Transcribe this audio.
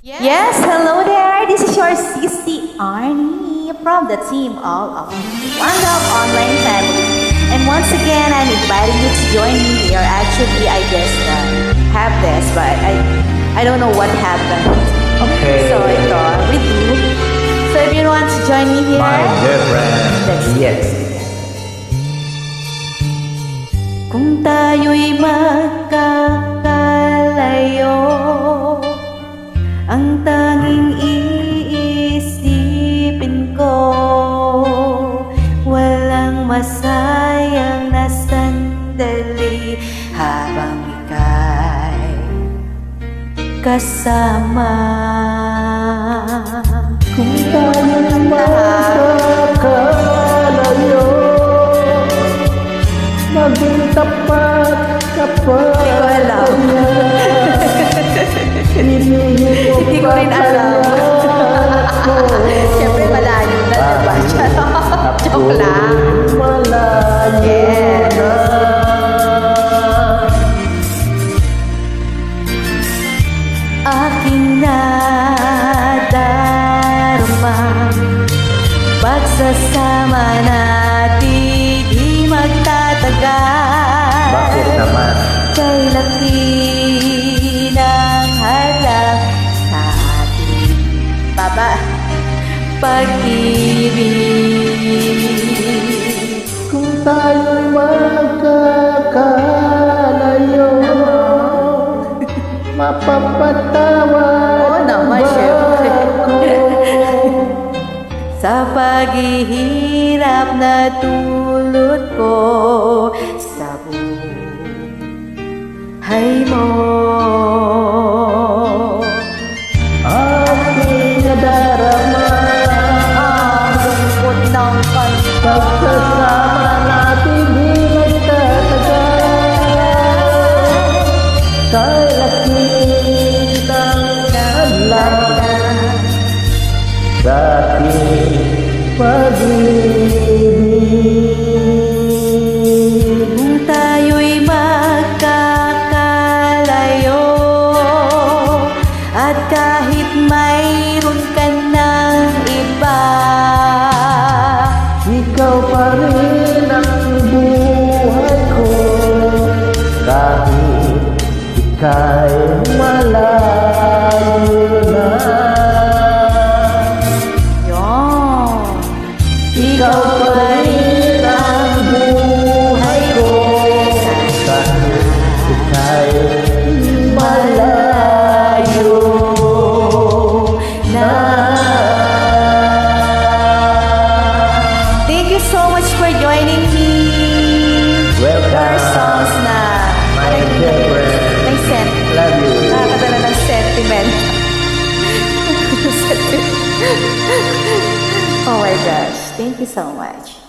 Yes, hello there. This is your sissy Arnie from the team All of One Love Online Family. And once again, I'm inviting you to join me here. Actually, I just have this, but I don't know what happened. Okay. So ito, with you. So if you want to join me here, My girlfriend. That's it. Yes. Kung tayo'y magkakalayo, ang tanging iisipin ko, walang masayang na sandali habang ika'y kasama. Kung tayo'y magkakalayo, maging tapat kapag Hindi ko alam. Hindi ko rin alam. Siyempre malayo na, diba? Joke lang. Yes. Aking nadarama, pagsasama natin di magtatagal. Bakit naman? Kay laki ng hadlang sa ating pag-ibig. Kung tayo'y magkakalayo, mapapatawad Oo naman, ba syempre. ako? Sa paghihirap na dulot ko sa buhay mo, Aking nadarama, ang lungkot ng kanta. pagsasama natin di magtatagal. Kay laki ng hadlang sa ating pag-ibig. Kung tayo'y magkakalayo, at kahit mayroon ka ng iba, Ikaw pa rin ang buhay ko, kahit ika'y malayo na. yun. Ikaw pa rin ang buhay ko, kahit ika'y malayo na. Thank you so much for joining me. Welcome. There are songs na My girlfriend. may Love you. nakakadala ng sentiment. Oh my gosh. Thank you so much.